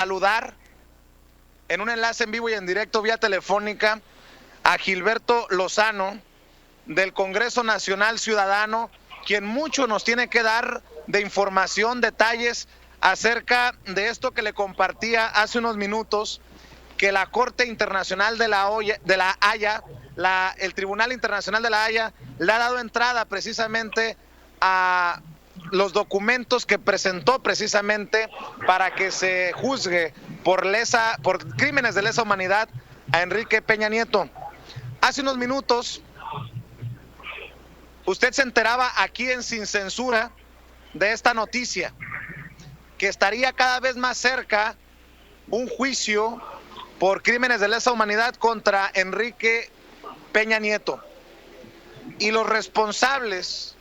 saludar en un enlace en vivo y en directo vía telefónica a Gilberto Lozano del Congreso Nacional Ciudadano, quien mucho nos tiene que dar de información, detalles acerca de esto que le compartía hace unos minutos, que la Corte Internacional de la Haya, el Tribunal Internacional de la Haya, le ha dado entrada precisamente a los documentos que presentó precisamente para que se juzgue por crímenes de lesa humanidad a Enrique Peña Nieto. Hace unos minutos, usted se enteraba aquí en Sin Censura de esta noticia, que estaría cada vez más cerca un juicio por crímenes de lesa humanidad contra Enrique Peña Nieto. Y los responsables,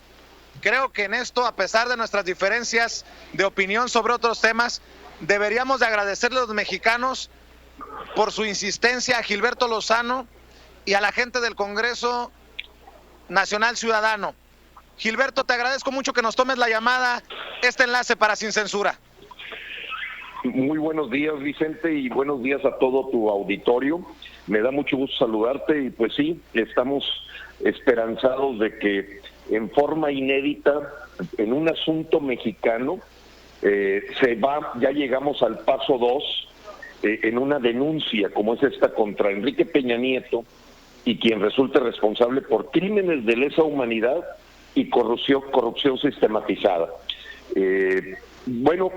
creo que en esto, a pesar de nuestras diferencias de opinión sobre otros temas, deberíamos de agradecerle a los mexicanos por su insistencia a Gilberto Lozano y a la gente del Congreso Nacional Ciudadano. Gilberto, te agradezco mucho que nos tomes la llamada, este enlace para Sin Censura. Muy buenos días, Vicente, y buenos días a todo tu auditorio. Me da mucho gusto saludarte y pues sí, estamos esperanzados de que en forma inédita, en un asunto mexicano, ya llegamos al paso 2 en una denuncia como es esta contra Enrique Peña Nieto y quien resulte responsable por crímenes de lesa humanidad y corrupción sistematizada. Bueno,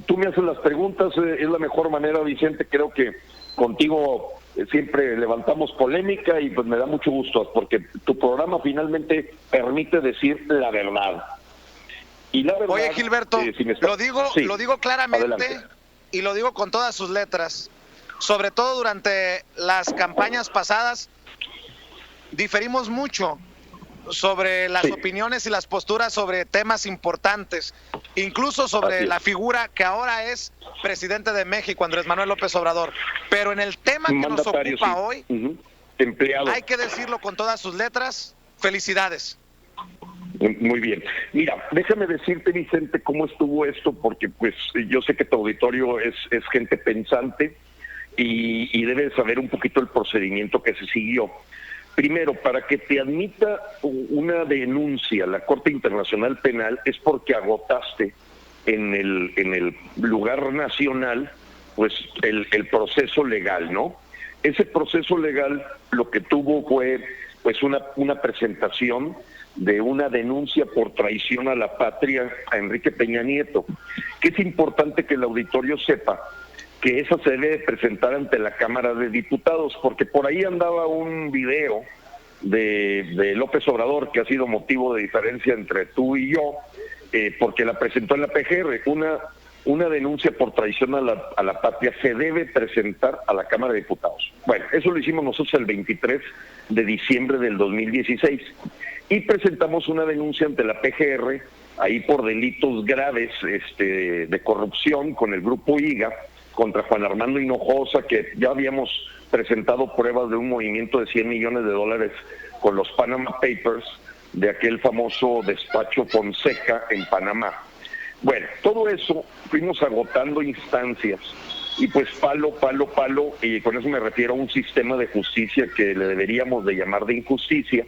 tú me haces las preguntas, es la mejor manera, Vicente. Creo que contigo siempre levantamos polémica y pues me da mucho gusto porque tu programa finalmente permite decir la verdad. Y la verdad, oye, Gilberto, lo digo claramente, adelante. Y lo digo con todas sus letras. Sobre todo durante las campañas pasadas, diferimos mucho sobre las opiniones y las posturas sobre temas importantes, incluso sobre la figura que ahora es presidente de México, Andrés Manuel López Obrador. Pero en el tema que nos ocupa hoy, empleado, hay que decirlo con todas sus letras, felicidades. Muy bien. Mira, déjame decirte, Vicente, cómo estuvo esto, porque pues yo sé que tu auditorio es gente pensante y debe saber un poquito el procedimiento que se siguió. Primero, para que te admita una denuncia a la Corte Internacional Penal es porque agotaste en el lugar nacional pues el proceso legal, ¿no? Ese proceso legal lo que tuvo fue pues una presentación de una denuncia por traición a la patria a Enrique Peña Nieto, que es importante que el auditorio sepa que esa se debe presentar ante la Cámara de Diputados, porque por ahí andaba un video de López Obrador que ha sido motivo de diferencia entre tú y yo, porque la presentó en la PGR. Una denuncia por traición a la patria se debe presentar a la Cámara de Diputados. Bueno, eso lo hicimos nosotros el 23 de diciembre del 2016 y presentamos una denuncia ante la PGR ahí por delitos graves de corrupción con el grupo IGA contra Juan Armando Hinojosa, que ya habíamos presentado pruebas de un movimiento de $100 millones con los Panama Papers de aquel famoso despacho Fonseca en Panamá. Bueno, todo eso fuimos agotando instancias y pues palo, y con eso me refiero a un sistema de justicia que le deberíamos de llamar de injusticia,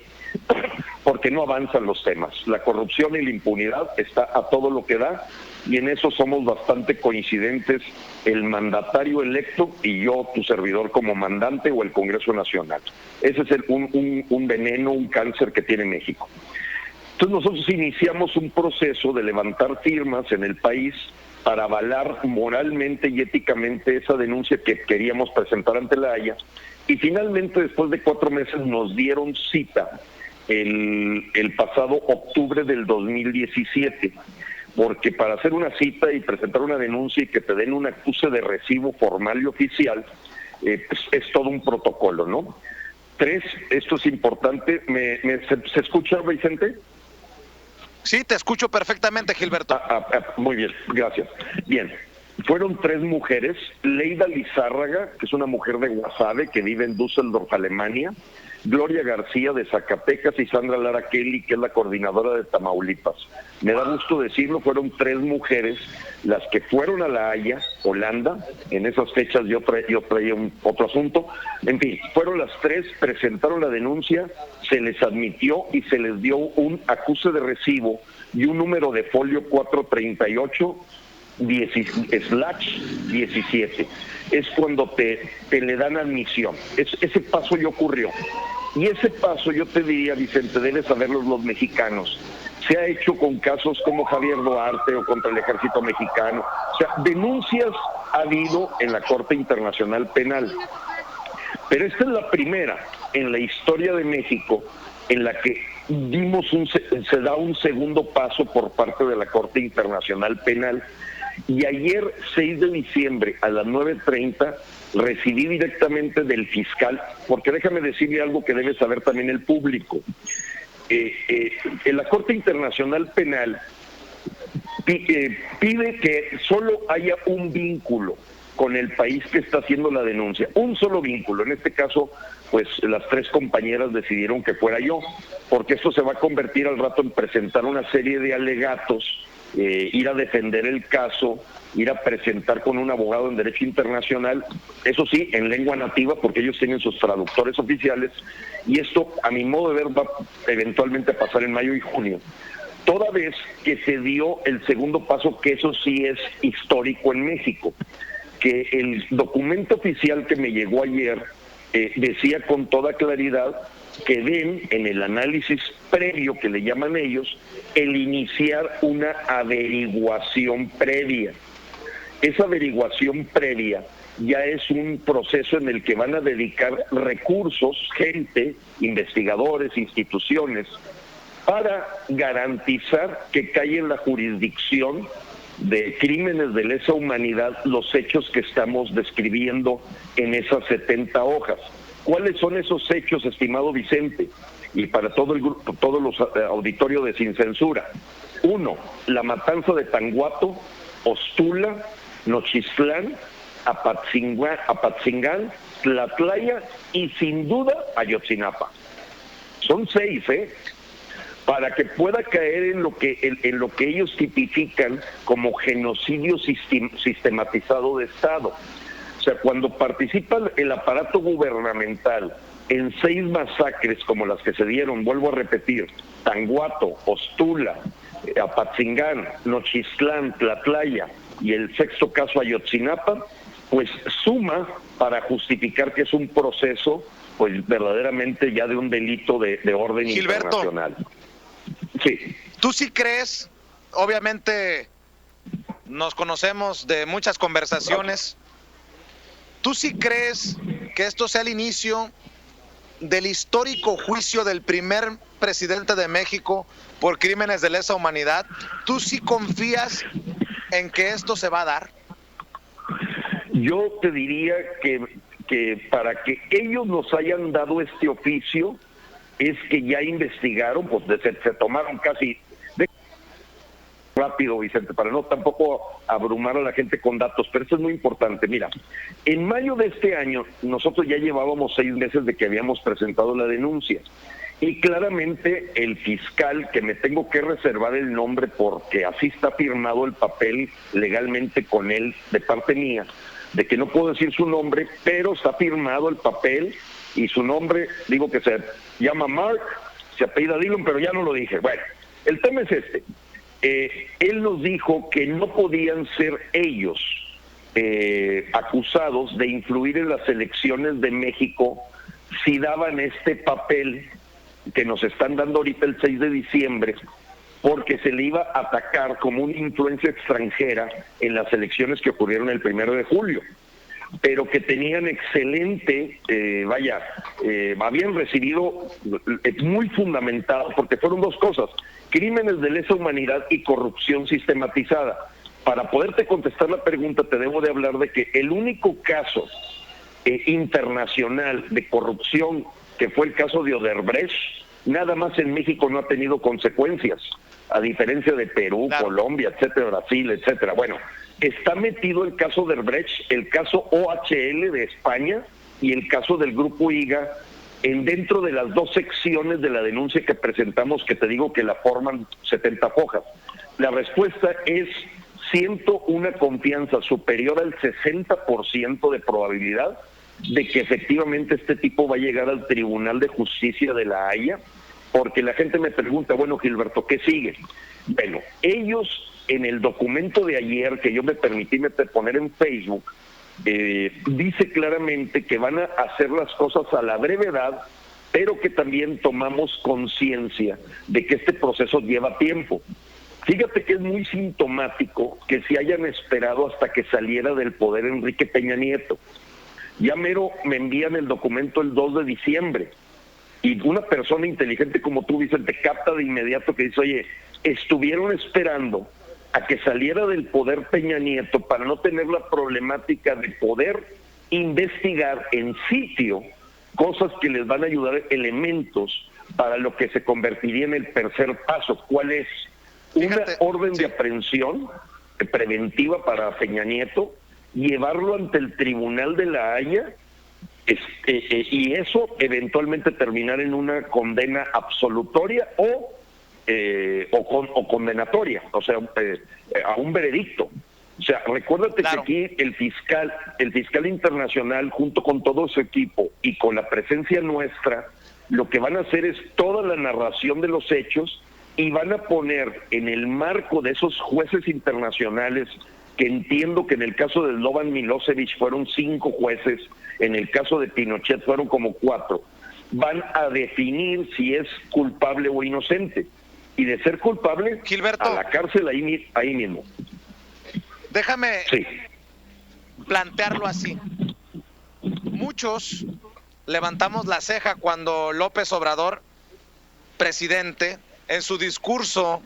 porque no avanzan los temas. La corrupción y la impunidad está a todo lo que da y en eso somos bastante coincidentes el mandatario electo y yo, tu servidor como mandante o el Congreso Nacional. Ese es un veneno, un cáncer que tiene México. Entonces nosotros iniciamos un proceso de levantar firmas en el país para avalar moralmente y éticamente esa denuncia que queríamos presentar ante la Haya y finalmente después de 4 meses nos dieron cita el pasado octubre del 2017, porque para hacer una cita y presentar una denuncia y que te den un acuse de recibo formal y oficial, pues es todo un protocolo, ¿no? 3, esto es importante, ¿se escucha, Vicente? Sí, te escucho perfectamente, Gilberto. Muy bien, gracias. Bien, Fueron 3 mujeres: Leida Lizárraga, que es una mujer de Guasave, que vive en Düsseldorf, Alemania; Gloria García, de Zacatecas; y Sandra Lara Kelly, que es la coordinadora de Tamaulipas. Me da gusto decirlo, fueron 3 mujeres las que fueron a La Haya, Holanda. En esas fechas yo traía otro asunto. En fin, fueron las 3, presentaron la denuncia, se les admitió y se les dio un acuse de recibo y un número de folio 438/17. Es cuando te le dan admisión. Ese paso ya ocurrió. Y ese paso, yo te diría, Vicente, deben saberlo los mexicanos, se ha hecho con casos como Javier Duarte o contra el Ejército Mexicano. O sea, denuncias ha habido en la Corte Internacional Penal. Pero esta es la primera en la historia de México en la que se da un segundo paso por parte de la Corte Internacional Penal. Y ayer, 6 de diciembre, a las 9:30, recibí directamente del fiscal, porque déjame decirle algo que debe saber también el público. En la Corte Internacional Penal pide que solo haya un vínculo con el país que está haciendo la denuncia, un solo vínculo. En este caso, pues las 3 compañeras decidieron que fuera yo, porque esto se va a convertir al rato en presentar una serie de alegatos, ir a defender el caso, ir a presentar con un abogado en derecho internacional, eso sí, en lengua nativa, porque ellos tienen sus traductores oficiales, y esto, a mi modo de ver, va eventualmente a pasar en mayo y junio. Toda vez que se dio el segundo paso, que eso sí es histórico en México, que el documento oficial que me llegó ayer decía con toda claridad que ven en el análisis previo, que le llaman ellos, el iniciar una averiguación previa. Esa averiguación previa ya es un proceso en el que van a dedicar recursos, gente, investigadores, instituciones, para garantizar que cae en la jurisdicción de crímenes de lesa humanidad los hechos que estamos describiendo en esas 70 hojas. ¿Cuáles son esos hechos, estimado Vicente? Y para todo el grupo, todos los auditorios de Sin Censura. 1, la matanza de Tanguato, Ostula, Nochistlán, Apatzingán, Tlatlaya y sin duda Ayotzinapa. Son 6, para que pueda caer en lo que ellos tipifican como genocidio sistematizado de Estado. O sea, cuando participa el aparato gubernamental en 6 masacres como las que se dieron, vuelvo a repetir, Tanguato, Ostula, Apatzingán, Nochistlán, Tlatlaya y el 6º caso Ayotzinapa, pues suma para justificar que es un proceso pues verdaderamente ya de un delito de orden Gilberto, internacional. Sí. ¿Tú sí crees? Obviamente nos conocemos de muchas conversaciones. ¿Tú sí crees que esto sea el inicio del histórico juicio del primer presidente de México por crímenes de lesa humanidad? ¿Tú sí confías en que esto se va a dar? Yo te diría que para que ellos nos hayan dado este oficio es que ya investigaron, pues se tomaron casi rápido, Vicente, para no tampoco abrumar a la gente con datos, pero esto es muy importante. Mira, en mayo de este año nosotros ya llevábamos 6 meses de que habíamos presentado la denuncia y claramente el fiscal, que me tengo que reservar el nombre porque así está firmado el papel legalmente con él de parte mía, de que no puedo decir su nombre, pero está firmado el papel y su nombre, digo que se llama Mark, se apellida Dillon, pero ya no lo dije. Bueno, el tema es este. Él nos dijo que no podían ser ellos acusados de influir en las elecciones de México si daban este papel que nos están dando ahorita el 6 de diciembre, porque se le iba a atacar como una influencia extranjera en las elecciones que ocurrieron el 1 de julio. Pero que tenían excelente, habían recibido, es muy fundamentado, porque fueron 2 cosas, crímenes de lesa humanidad y corrupción sistematizada. Para poderte contestar la pregunta, te debo de hablar de que el único caso internacional de corrupción, que fue el caso de Odebrecht, nada más en México no ha tenido consecuencias, a diferencia de Perú, claro, Colombia, etcétera, Brasil, etcétera. Bueno, está metido el caso de Brecht, el caso OHL de España y el caso del Grupo IGA dentro de las dos secciones de la denuncia que presentamos, que te digo que la forman 70 hojas. La respuesta es: siento una confianza superior al 60% de probabilidad de que efectivamente este tipo va a llegar al Tribunal de Justicia de La Haya, porque la gente me pregunta, bueno, Gilberto, ¿qué sigue? Bueno, ellos en el documento de ayer que yo me permití poner en Facebook, dice claramente que van a hacer las cosas a la brevedad, pero que también tomamos conciencia de que este proceso lleva tiempo. Fíjate que es muy sintomático que se hayan esperado hasta que saliera del poder Enrique Peña Nieto. Ya mero me envían el documento el 2 de diciembre y una persona inteligente como tú, Vicente, capta de inmediato que dice, oye, estuvieron esperando a que saliera del poder Peña Nieto para no tener la problemática de poder investigar en sitio cosas que les van a ayudar, elementos para lo que se convertiría en el tercer paso. ¿Cuál es? Una orden de aprehensión preventiva para Peña Nieto, llevarlo ante el Tribunal de La Haya, y eso eventualmente terminar en una condena absolutoria o condenatoria, o sea, a un veredicto. O sea, recuérdate que aquí el fiscal internacional, junto con todo su equipo y con la presencia nuestra, lo que van a hacer es toda la narración de los hechos y van a poner en el marco de esos jueces internacionales, que entiendo que en el caso de Slobodan Milosevic fueron 5 jueces, en el caso de Pinochet fueron como 4, van a definir si es culpable o inocente. Y de ser culpable, Gilberto, a la cárcel ahí mismo. Déjame plantearlo así. Muchos levantamos la ceja cuando López Obrador, presidente, en su discurso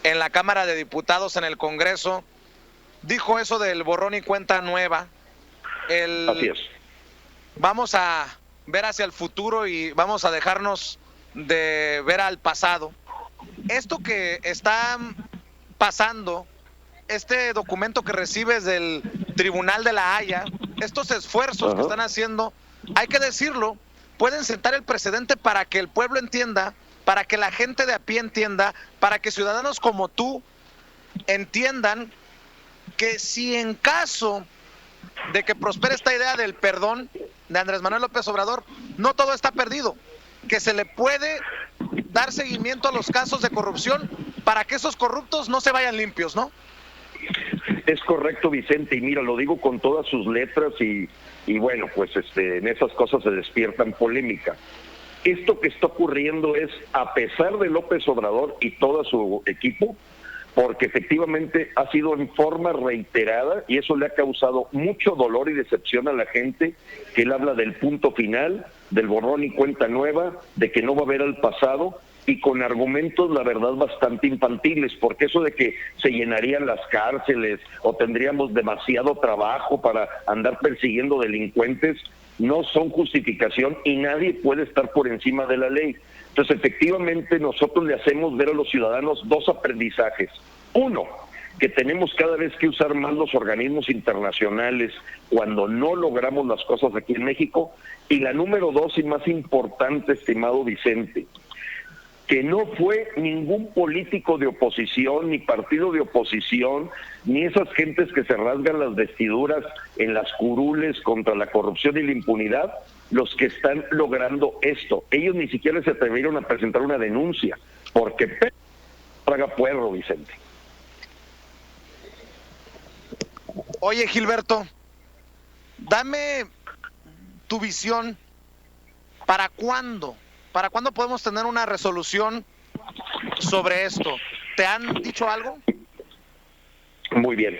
en la Cámara de Diputados, en el Congreso, dijo eso del borrón y cuenta nueva. Así es. Vamos a ver hacia el futuro y vamos a dejarnos de ver al pasado. Esto que está pasando, este documento que recibes del Tribunal de La Haya, estos esfuerzos que están haciendo, hay que decirlo, pueden sentar el precedente para que el pueblo entienda, para que la gente de a pie entienda, para que ciudadanos como tú entiendan que si en caso de que prospere esta idea del perdón de Andrés Manuel López Obrador, no todo está perdido, que se le puede dar seguimiento a los casos de corrupción para que esos corruptos no se vayan limpios, ¿no? Es correcto, Vicente, y mira, lo digo con todas sus letras y bueno, pues en esas cosas se despiertan polémica. Esto que está ocurriendo es a pesar de López Obrador y todo su equipo, porque efectivamente ha sido en forma reiterada y eso le ha causado mucho dolor y decepción a la gente, que él habla del punto final, del borrón y cuenta nueva, de que no va a ver al pasado, y con argumentos, la verdad, bastante infantiles, porque eso de que se llenarían las cárceles o tendríamos demasiado trabajo para andar persiguiendo delincuentes, no son justificación y nadie puede estar por encima de la ley. Entonces, efectivamente, nosotros le hacemos ver a los ciudadanos 2 aprendizajes. Uno, que tenemos cada vez que usar más los organismos internacionales cuando no logramos las cosas aquí en México. Y la número 2 y más importante, estimado Vicente, que no fue ningún político de oposición, ni partido de oposición, ni esas gentes que se rasgan las vestiduras en las curules contra la corrupción y la impunidad, los que están logrando esto. Ellos ni siquiera se atrevieron a presentar una denuncia, porque traga puerro, Vicente. Oye, Gilberto, dame tu visión. ¿Para cuándo? ¿Para cuándo podemos tener una resolución sobre esto? ¿Te han dicho algo? Muy bien,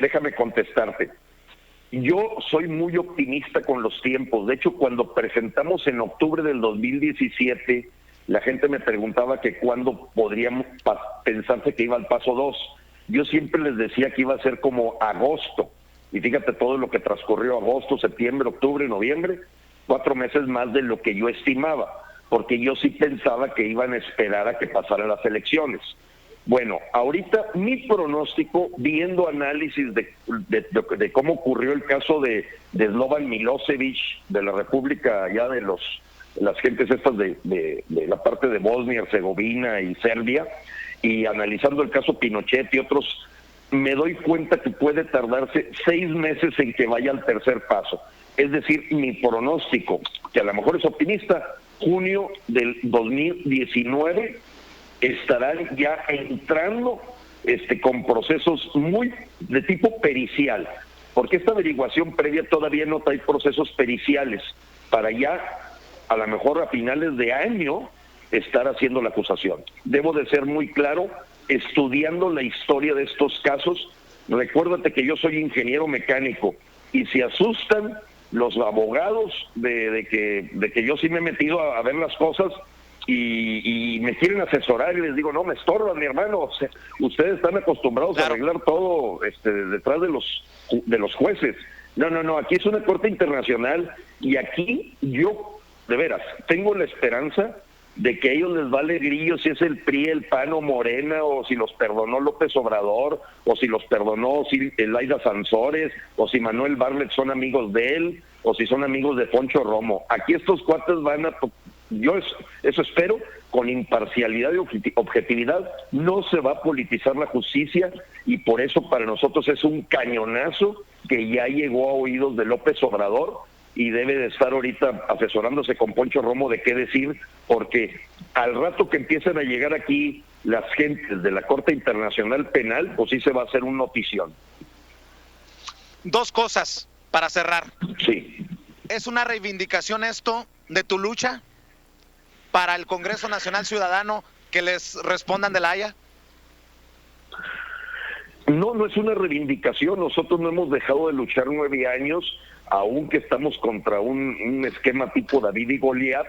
déjame contestarte. Yo soy muy optimista con los tiempos. De hecho, cuando presentamos en octubre del 2017, la gente me preguntaba que cuándo podríamos pensarse que iba al paso 2. Yo siempre les decía que iba a ser como agosto. Y fíjate todo lo que transcurrió: agosto, septiembre, octubre, noviembre, 4 meses más de lo que yo estimaba, porque yo sí pensaba que iban a esperar a que pasaran las elecciones. Bueno, ahorita mi pronóstico, viendo análisis de cómo ocurrió el caso de Slobodan Milosevic, de la República ya de las gentes estas de la parte de Bosnia, Herzegovina y Serbia, y analizando el caso Pinochet y otros, me doy cuenta que puede tardarse 6 meses en que vaya al tercer paso. Es decir, mi pronóstico, que a lo mejor es optimista, junio del 2019 estarán ya entrando con procesos muy de tipo pericial, porque esta averiguación previa todavía no trae procesos periciales, para ya a lo mejor a finales de año estar haciendo la acusación. Debo de ser muy claro, estudiando la historia de estos casos. Recuérdate que yo soy ingeniero mecánico, y se asustan los abogados de que yo sí me he metido a ver las cosas y me quieren asesorar, y les digo, no me estorban, mi hermano, o sea, ustedes están acostumbrados a arreglar todo detrás de los jueces. No, aquí es una corte internacional, y aquí yo, de veras, tengo la esperanza de que a ellos les vale grillo si es el PRI, el PAN o Morena, o si los perdonó López Obrador, o si los perdonó Laida Sansores, o si Manuel Bartlett son amigos de él, o si son amigos de Poncho Romo. Aquí estos cuates van a... Yo eso espero, con imparcialidad y objetividad. No se va a politizar la justicia, y por eso para nosotros es un cañonazo que ya llegó a oídos de López Obrador, y debe de estar ahorita asesorándose con Poncho Romo de qué decir, porque al rato que empiecen a llegar aquí las gentes de la Corte Internacional Penal, pues sí se va a hacer un notición. 2 cosas para cerrar. Sí. ¿Es una reivindicación esto de tu lucha para el Congreso Nacional Ciudadano que les respondan de La Haya? No es una reivindicación. Nosotros no hemos dejado de luchar 9 años, aunque estamos contra un esquema tipo David y Goliat,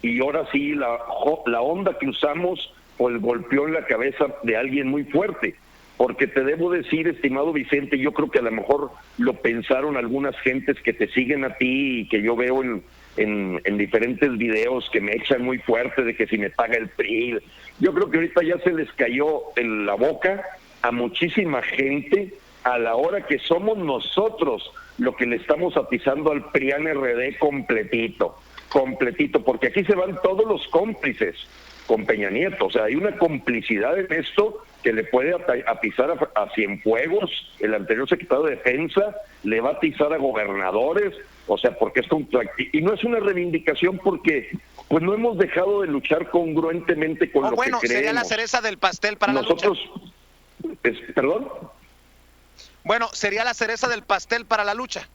y ahora sí la onda que usamos pues golpeó en la cabeza de alguien muy fuerte, porque te debo decir, estimado Vicente, yo creo que a lo mejor lo pensaron algunas gentes que te siguen a ti y que yo veo en diferentes videos que me echan muy fuerte de que si me paga el PRI. Yo creo que ahorita ya se les cayó en la boca a muchísima gente a la hora que somos nosotros lo que le estamos atizando al PRIAN-RD completito, porque aquí se van todos los cómplices con Peña Nieto. O sea, hay una complicidad en esto que le puede atizar a Cienfuegos, el anterior secretario de Defensa, le va a atizar a gobernadores, o sea, porque esto, y no es una reivindicación porque pues no hemos dejado de luchar congruentemente con lo que creemos. Sería la cereza del pastel para nosotros, la lucha. ¿Perdón? Bueno, sería la cereza del pastel para la lucha.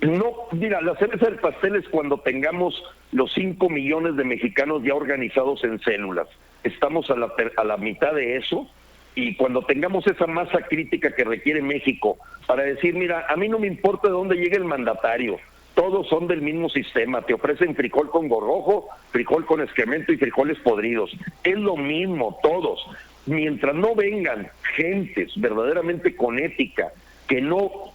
No, mira, la cereza del pastel es cuando tengamos los 5 millones de mexicanos ya organizados en células. Estamos a la mitad de eso, y cuando tengamos esa masa crítica que requiere México para decir, mira, a mí no me importa de dónde llegue el mandatario, todos son del mismo sistema, te ofrecen frijol con gorrojo, frijol con excremento y frijoles podridos, es lo mismo todos. Mientras no vengan gentes verdaderamente con ética, que no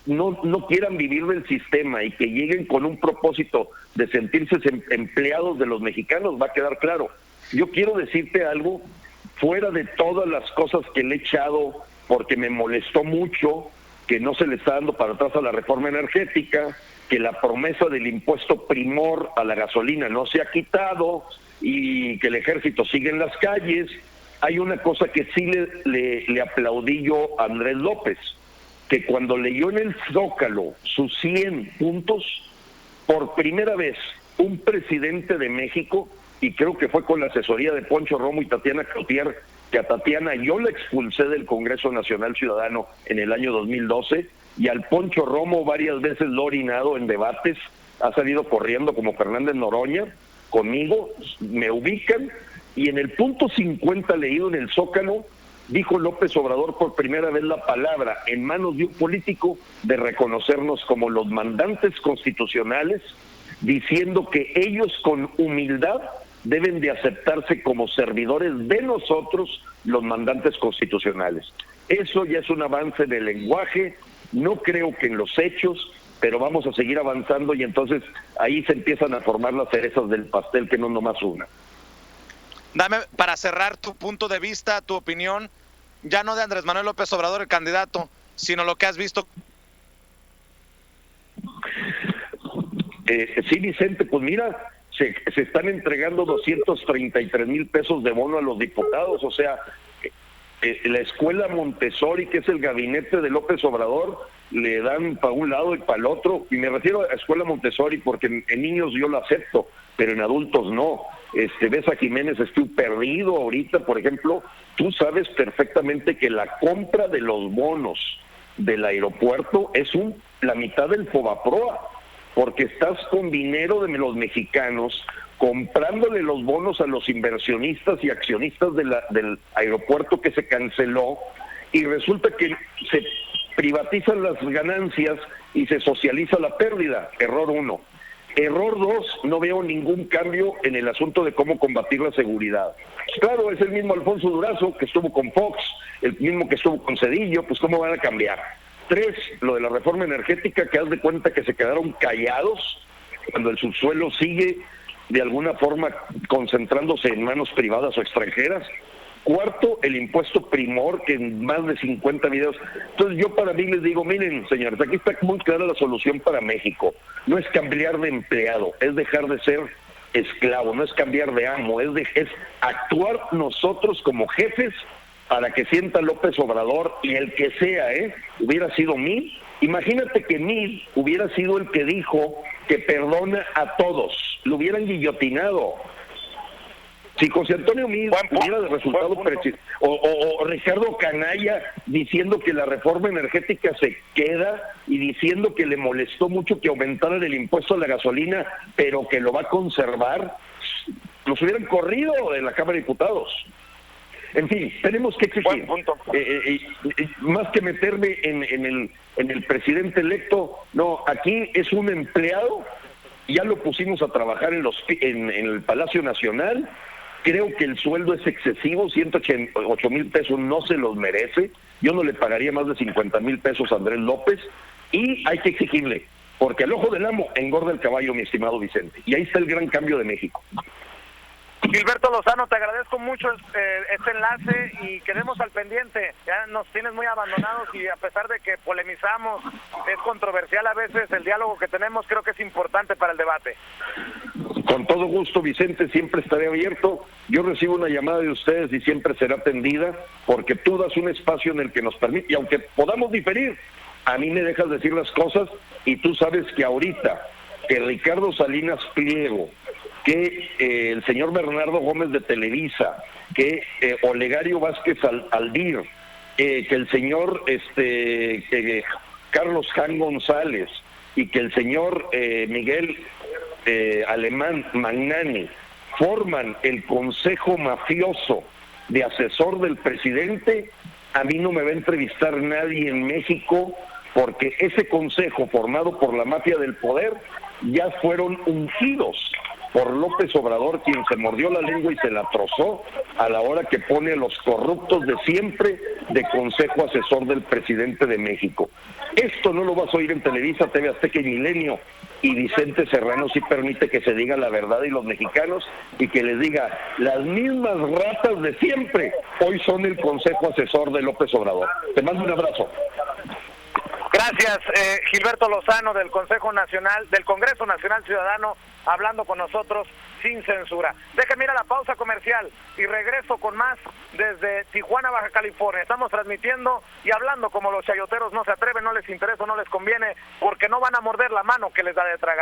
quieran vivir del sistema y que lleguen con un propósito de sentirse empleados de los mexicanos, va a quedar claro. Yo quiero decirte algo, fuera de todas las cosas que le he echado, porque me molestó mucho que no se le está dando para atrás a la reforma energética, que la promesa del impuesto primor a la gasolina no se ha quitado y que el ejército sigue en las calles. Hay una cosa que sí le aplaudí yo a Andrés López, que cuando leyó en el Zócalo sus 100 puntos, por primera vez un presidente de México, y creo que fue con la asesoría de Poncho Romo y Tatiana Cloutier, que a Tatiana yo la expulsé del Congreso Nacional Ciudadano en el año 2012, y al Poncho Romo varias veces lo he orinado en debates, ha salido corriendo como Fernández Noroña, conmigo, me ubican, y en el punto 50 leído en el Zócalo, dijo López Obrador por primera vez la palabra en manos de un político de reconocernos como los mandantes constitucionales, diciendo que ellos con humildad deben de aceptarse como servidores de nosotros, los mandantes constitucionales. Eso ya es un avance del lenguaje, no creo que en los hechos, pero vamos a seguir avanzando, y entonces ahí se empiezan a formar las cerezas del pastel, que no nomás una. Dame, para cerrar, tu punto de vista, tu opinión, ya no de Andrés Manuel López Obrador, el candidato, sino lo que has visto. Sí, Vicente, pues mira, se están entregando 233,000 pesos de bono a los diputados, o sea, la escuela Montessori, que es el gabinete de López Obrador, le dan para un lado y para el otro, y me refiero a escuela Montessori porque en niños yo lo acepto, pero en adultos no. Ves a Jiménez Estiu perdido ahorita, por ejemplo, tú sabes perfectamente que la compra de los bonos del aeropuerto es la mitad del Fobaproa, porque estás con dinero de los mexicanos comprándole los bonos a los inversionistas y accionistas del aeropuerto que se canceló, y resulta que se privatizan las ganancias y se socializa la pérdida. Error 1. Error 2, no veo ningún cambio en el asunto de cómo combatir la seguridad. Claro, es el mismo Alfonso Durazo que estuvo con Fox, el mismo que estuvo con Cedillo, pues ¿cómo van a cambiar? 3, lo de la reforma energética, que haz de cuenta que se quedaron callados cuando el subsuelo sigue de alguna forma concentrándose en manos privadas o extranjeras. 4, el impuesto primor, que en más de 50 videos. Entonces yo para mí les digo, miren señores, aquí está muy clara la solución para México. No es cambiar de empleado, es dejar de ser esclavo, no es cambiar de amo, es actuar nosotros como jefes para que sienta López Obrador, y el que sea, hubiera sido Mid. Imagínate que Mid hubiera sido el que dijo que perdona a todos, lo hubieran guillotinado. Si José Antonio Mid hubiera resultado preciso, o Ricardo Canalla diciendo que la reforma energética se queda y diciendo que le molestó mucho que aumentaran el impuesto a la gasolina, pero que lo va a conservar, los hubieran corrido de la Cámara de Diputados. En fin, tenemos que exigir, más que meterme en el presidente electo, no, aquí es un empleado, ya lo pusimos a trabajar en el Palacio Nacional. Creo que el sueldo es excesivo, 108,000 pesos no se los merece. Yo no le pagaría más de 50,000 pesos a Andrés López, y hay que exigirle, porque el ojo del amo engorda el caballo, mi estimado Vicente. Y ahí está el gran cambio de México. Gilberto Lozano, te agradezco mucho este enlace y quedemos al pendiente. Ya nos tienes muy abandonados, y a pesar de que polemizamos, es controversial a veces el diálogo que tenemos, creo que es importante para el debate. Con todo gusto, Vicente, siempre estaré abierto. Yo recibo una llamada de ustedes y siempre será atendida, porque tú das un espacio en el que nos permite, y aunque podamos diferir, a mí me dejas decir las cosas, y tú sabes que ahorita que Ricardo Salinas Pliego, que el señor Bernardo Gómez de Televisa, que Olegario Vázquez Aldir, que el señor Carlos Jan González, y que el señor Miguel Alemán Magnani forman el consejo mafioso de asesor del presidente, a mí no me va a entrevistar nadie en México, porque ese consejo formado por la mafia del poder ya fueron ungidos por López Obrador, quien se mordió la lengua y se la trozó a la hora que pone a los corruptos de siempre de consejo asesor del presidente de México. Esto no lo vas a oír en Televisa, TV Azteca y Milenio, y Vicente Serrano sí permite que se diga la verdad, y los mexicanos, y que les diga, las mismas ratas de siempre hoy son el consejo asesor de López Obrador. Te mando un abrazo. Gracias, Gilberto Lozano, del Consejo Nacional, del Congreso Nacional Ciudadano, hablando con nosotros sin censura. Déjenme ir a la pausa comercial y regreso con más desde Tijuana, Baja California. Estamos transmitiendo y hablando como los chayoteros no se atreven, no les interesa, no les conviene, porque no van a morder la mano que les da de tragar.